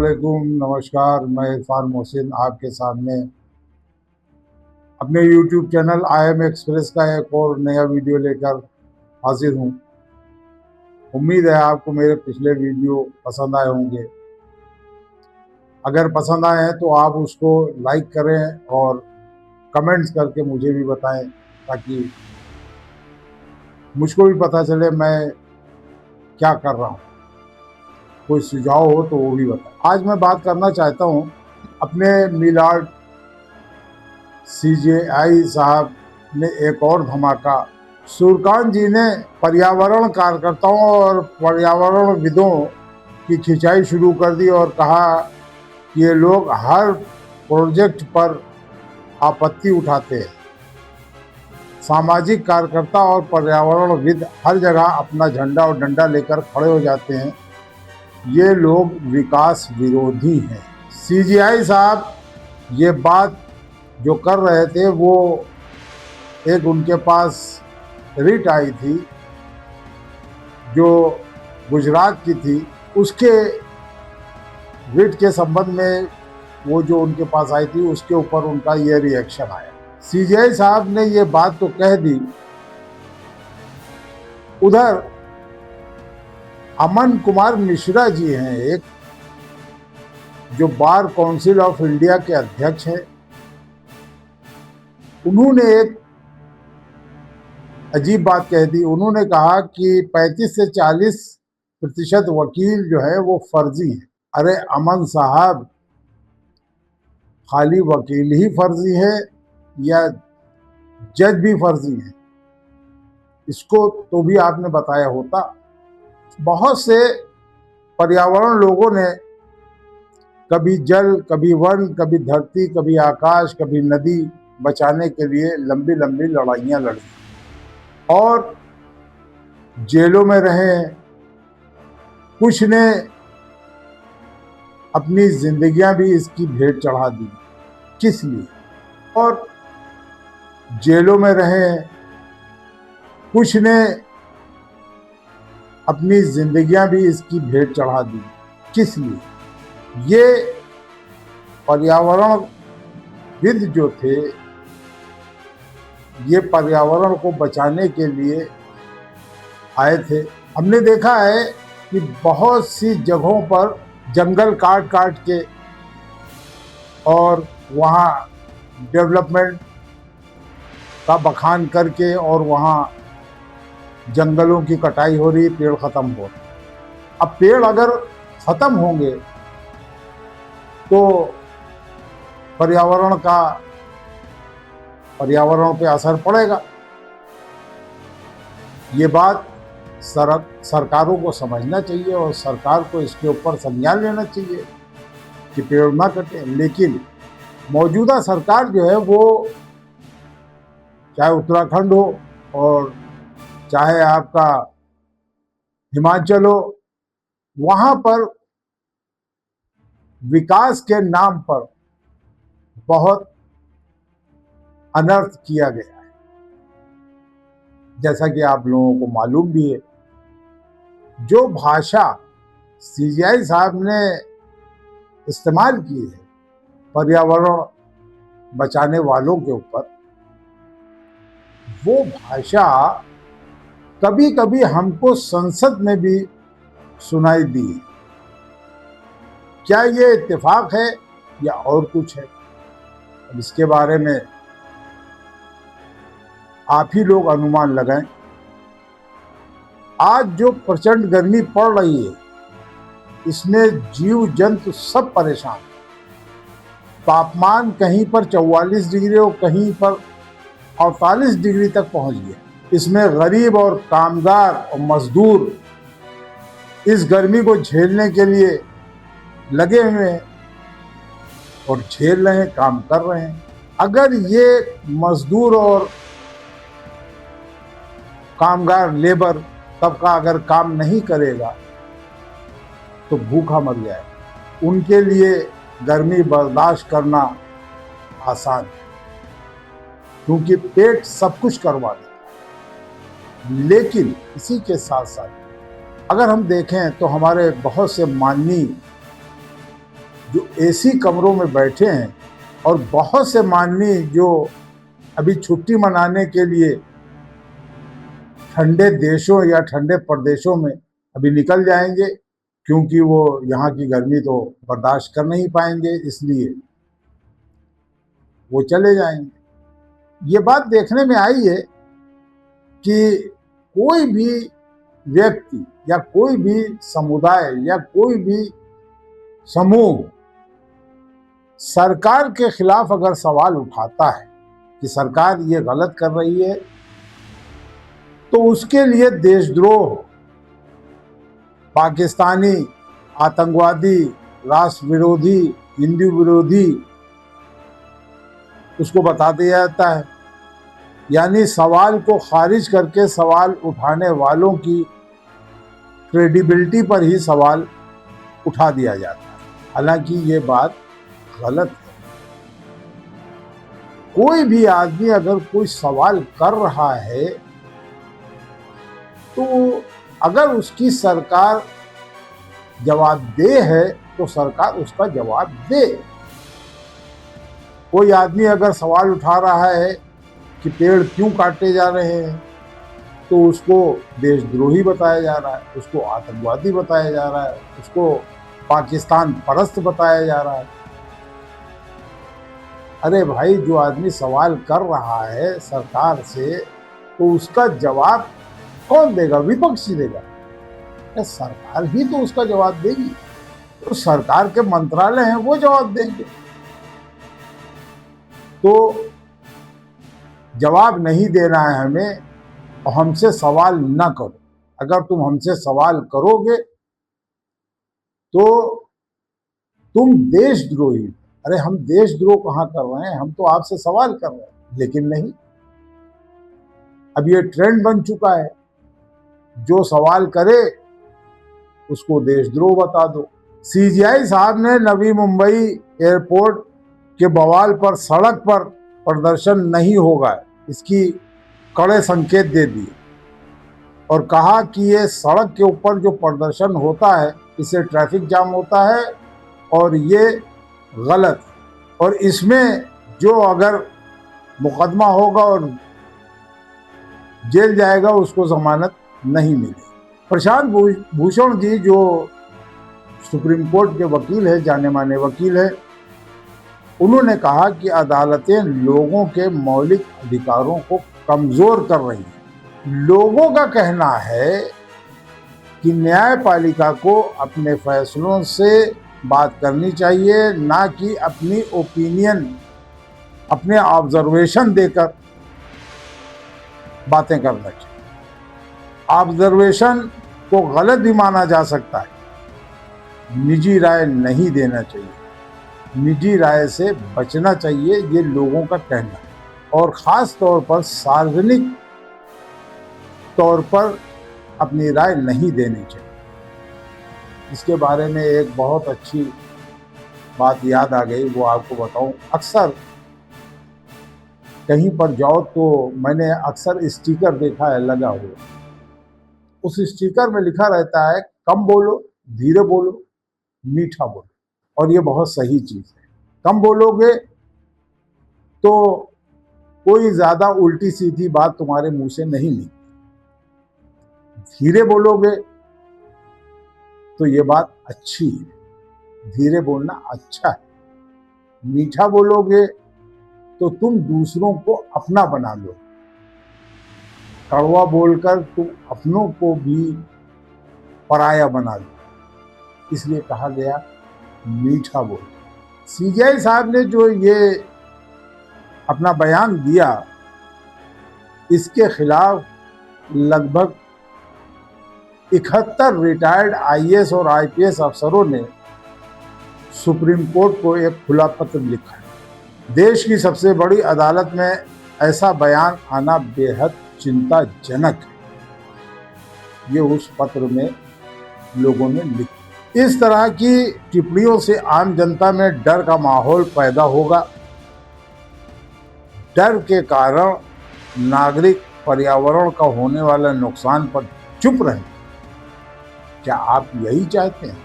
अस्सलामुअलैकुम, नमस्कार। मैं इरफान मोहसिन आपके सामने अपने YouTube चैनल IM एक्सप्रेस का एक और नया वीडियो लेकर हाजिर हूँ। उम्मीद है आपको मेरे पिछले वीडियो पसंद आए होंगे। अगर पसंद आए हैं तो आप उसको लाइक करें और कमेंट्स करके मुझे भी बताएं, ताकि मुझको भी पता चले मैं क्या कर रहा हूँ। कोई सुझाव हो तो वो भी बताएं। आज मैं बात करना चाहता हूँ अपने मिलाड CJI साहब ने एक और धमाका। सुरकान जी ने पर्यावरण कार्यकर्ताओं और पर्यावरणविदों की खिंचाई शुरू कर दी और कहा कि ये लोग हर प्रोजेक्ट पर आपत्ति उठाते हैं। सामाजिक कार्यकर्ता और पर्यावरणविद हर जगह अपना झंडा और डंडा लेकर खड़े हो जाते हैं। ये लोग विकास विरोधी हैं। CJI साहब ये बात जो कर रहे थे, वो एक उनके पास रिट आई थी जो गुजरात की थी। उसके रिट के संबंध में वो जो उनके पास आई थी, उसके ऊपर उनका ये रिएक्शन आया। CJI साहब ने ये बात तो कह दी। उधर अमन कुमार मिश्रा जी हैं, एक जो बार काउंसिल ऑफ इंडिया के अध्यक्ष हैं। उन्होंने एक अजीब बात कह दी। उन्होंने कहा कि 35 से 40% वकील जो है वो फर्जी हैं। अरे अमन साहब, खाली वकील ही फर्जी है या जज भी फर्जी है? इसको तो भी आपने बताया होता। बहुत से पर्यावरण लोगों ने कभी जल, कभी वन, कभी धरती, कभी आकाश, कभी नदी बचाने के लिए लंबी लंबी लड़ाइयाँ लड़ी और जेलों में रहे। कुछ ने अपनी जिंदगियां भी इसकी भेंट चढ़ा दी। किस लिए? और जेलों में रहे। कुछ ने अपनी जिंदगियां भी इसकी भेंट चढ़ा दी। किस लिए? ये पर्यावरणविद जो थे, ये पर्यावरण को बचाने के लिए आए थे। हमने देखा है कि बहुत सी जगहों पर जंगल काट काट के और वहाँ डेवलपमेंट का बखान करके और वहाँ जंगलों की कटाई हो रही, पेड़ खत्म हो रहे। अब पेड़ अगर खत्म होंगे तो पर्यावरण पे असर पड़ेगा। ये बात सरकारों को समझना चाहिए और सरकार को इसके ऊपर संज्ञान लेना चाहिए कि पेड़ ना कटे। लेकिन मौजूदा सरकार जो है वो, चाहे उत्तराखंड हो और चाहे आपका हिमाचल हो, वहाँ पर विकास के नाम पर बहुत अनर्थ किया गया है। जैसा कि आप लोगों को मालूम भी है, जो भाषा CJI साहब ने इस्तेमाल की है पर्यावरण बचाने वालों के ऊपर, वो भाषा कभी कभी हमको संसद में भी सुनाई दी है। क्या ये इत्तेफाक है या और कुछ है? अब इसके बारे में आप ही लोग अनुमान लगाएं। आज जो प्रचंड गर्मी पड़ रही है, इसमें जीव जंतु सब परेशान। तापमान कहीं पर 44 डिग्री और कहीं पर 48 डिग्री तक पहुंच गया। इसमें गरीब और कामगार और मजदूर इस गर्मी को झेलने के लिए लगे हुए हैं और झेल रहे हैं, काम कर रहे हैं। अगर ये मजदूर और कामगार, लेबर तबका अगर काम नहीं करेगा तो भूखा मर जाएगा। उनके लिए गर्मी बर्दाश्त करना आसान है, क्योंकि पेट सब कुछ करवा देता है। लेकिन इसी के साथ साथ अगर हम देखें तो हमारे बहुत से माननीय जो एसी कमरों में बैठे हैं और बहुत से माननीय जो अभी छुट्टी मनाने के लिए ठंडे देशों या ठंडे प्रदेशों में अभी निकल जाएंगे, क्योंकि वो यहाँ की गर्मी तो बर्दाश्त कर नहीं पाएंगे, इसलिए वो चले जाएंगे। ये बात देखने में आई है कि कोई भी व्यक्ति या कोई भी समुदाय या कोई भी समूह सरकार के खिलाफ अगर सवाल उठाता है कि सरकार ये गलत कर रही है, तो उसके लिए देशद्रोह, पाकिस्तानी, आतंकवादी, राष्ट्र विरोधी, हिंदू विरोधी उसको बता दिया जाता है। यानी सवाल को खारिज करके सवाल उठाने वालों की क्रेडिबिलिटी पर ही सवाल उठा दिया जाता है। हालांकि ये बात गलत है। कोई भी आदमी अगर कोई सवाल कर रहा है तो अगर उसकी सरकार जवाबदेह है तो सरकार उसका जवाब दे। कोई आदमी अगर सवाल उठा रहा है कि पेड़ क्यों काटे जा रहे हैं, तो उसको देशद्रोही बताया जा रहा है, उसको आतंकवादी बताया जा रहा है, उसको पाकिस्तान परस्त बताया जा रहा है। अरे भाई, जो आदमी सवाल कर रहा है सरकार से, तो उसका जवाब कौन देगा? विपक्षी देगा? सरकार ही तो उसका जवाब देगी। तो सरकार के मंत्रालय हैं, वो जवाब देंगे। तो जवाब नहीं देना है हमें, और हमसे सवाल ना करो। अगर तुम हमसे सवाल करोगे तो तुम देशद्रोही। अरे हम देशद्रोह कहाँ कर रहे हैं? हम तो आपसे सवाल कर रहे हैं। लेकिन नहीं, अब ये ट्रेंड बन चुका है, जो सवाल करे उसको देशद्रोह बता दो। सीजीआई साहब ने नवी मुंबई एयरपोर्ट के बवाल पर सड़क पर प्रदर्शन नहीं होगा, इसकी कड़े संकेत दे दिए और कहा कि ये सड़क के ऊपर जो प्रदर्शन होता है, इससे ट्रैफिक जाम होता है और ये गलत है, और इसमें जो अगर मुकदमा होगा और जेल जाएगा उसको जमानत नहीं मिलेगी। प्रशांत भूषण जी जो सुप्रीम कोर्ट के वकील है, जाने माने वकील है, उन्होंने कहा कि अदालतें लोगों के मौलिक अधिकारों को कमजोर कर रही हैं। लोगों का कहना है कि न्यायपालिका को अपने फैसलों से बात करनी चाहिए, ना कि अपनी ओपिनियन, अपने ऑब्जर्वेशन देकर बातें करना चाहिए। ऑब्जर्वेशन को गलत भी माना जा सकता है, निजी राय नहीं देना चाहिए, निजी राय से बचना चाहिए, ये लोगों का कहना है। और ख़ास तौर पर सार्वजनिक तौर पर अपनी राय नहीं देनी चाहिए। इसके बारे में एक बहुत अच्छी बात याद आ गई, वो आपको बताऊं। अक्सर कहीं पर जाओ तो मैंने अक्सर स्टिकर देखा है लगा हुआ, उस स्टिकर में लिखा रहता है कम बोलो, धीरे बोलो, मीठा बोलो। और ये बहुत सही चीज़ है। कम बोलोगे तो कोई ज़्यादा उल्टी सीधी बात तुम्हारे मुंह से नहीं निकलेगी, धीरे बोलोगे तो ये बात अच्छी है, धीरे बोलना अच्छा है। मीठा बोलोगे तो तुम दूसरों को अपना बना लो, कड़वा बोलकर तुम अपनों को भी पराया बना लो, इसलिए कहा गया मीठा बोलो। सीजीआई साहब ने जो ये अपना बयान दिया, इसके खिलाफ लगभग 71 रिटायर्ड आईएएस और आईपीएस अफसरों ने सुप्रीम कोर्ट को एक खुला पत्र लिखा है। देश की सबसे बड़ी अदालत में ऐसा बयान आना बेहद चिंताजनक है, ये उस पत्र में लोगों ने लिखा। इस तरह की टिप्पणियों से आम जनता में डर का माहौल पैदा होगा। डर के कारण नागरिक पर्यावरण का होने वाला नुकसान पर चुप रहें। क्या आप यही चाहते हैं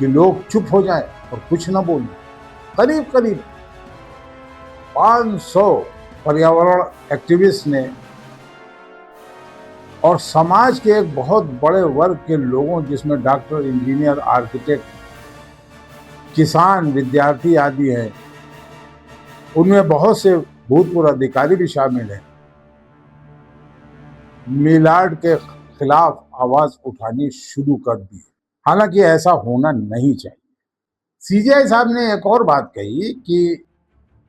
कि लोग चुप हो जाएं और कुछ ना बोलें। करीब करीब 500 पर्यावरण एक्टिविस्ट ने और समाज के एक बहुत बड़े वर्ग के लोगों, जिसमें डॉक्टर, इंजीनियर, आर्किटेक्ट, किसान, विद्यार्थी आदि हैं, उनमें बहुत से भूतपूर्व अधिकारी भी शामिल हैं, मिलाड के खिलाफ आवाज उठानी शुरू कर दी। हालांकि ऐसा होना नहीं चाहिए। सीजेआई साहब ने एक और बात कही कि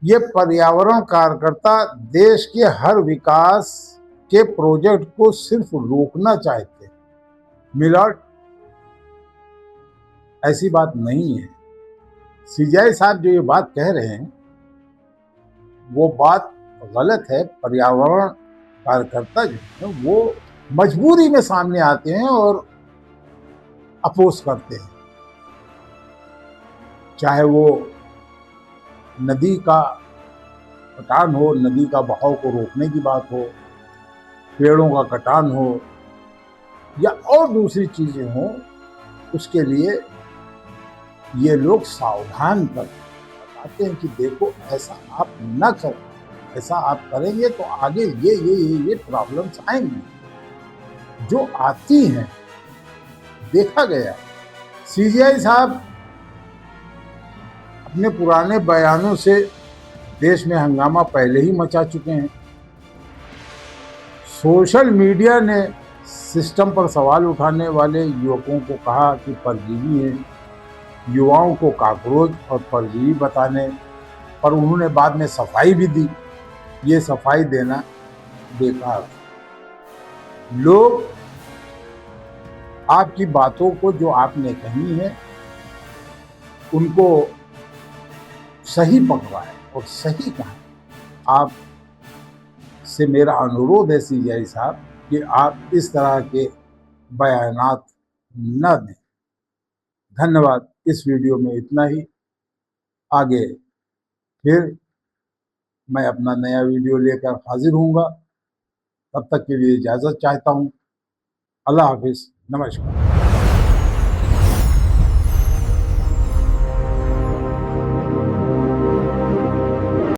ये पर्यावरण कार्यकर्ता देश के हर विकास के प्रोजेक्ट को सिर्फ रोकना चाहते हैं। मिलाड, ऐसी बात नहीं है। सीजेआई साहब जो ये बात कह रहे हैं वो बात गलत है। पर्यावरण कार्यकर्ता जो है वो मजबूरी में सामने आते हैं और अपोज करते हैं, चाहे वो नदी का कटान हो, नदी का बहाव को रोकने की बात हो, पेड़ों का कटान हो या और दूसरी चीजें हो। उसके लिए ये लोग सावधान कर बताते हैं कि देखो ऐसा आप न करें, ऐसा आप करेंगे तो आगे ये प्रॉब्लम्स आएंगी जो आती हैं, देखा गया। सीजेआई साहब अपने पुराने बयानों से देश में हंगामा पहले ही मचा चुके हैं। सोशल मीडिया ने सिस्टम पर सवाल उठाने वाले युवकों को कहा कि परजीवी हैं, युवाओं को कॉकरोच और परजीवी बताने पर उन्होंने बाद में सफाई भी दी। ये सफाई देना बेकार। लोग आपकी बातों को जो आपने कही है उनको सही पकड़ाए और सही कहा। आप से मेरा अनुरोध है सीजेआई साहब कि आप इस तरह के बयानात न दें। धन्यवाद। इस वीडियो में इतना ही। आगे फिर मैं अपना नया वीडियो लेकर हाजिर हूँगा। तब तक के लिए इजाज़त चाहता हूँ। अल्लाह हाफिज़। नमस्कार।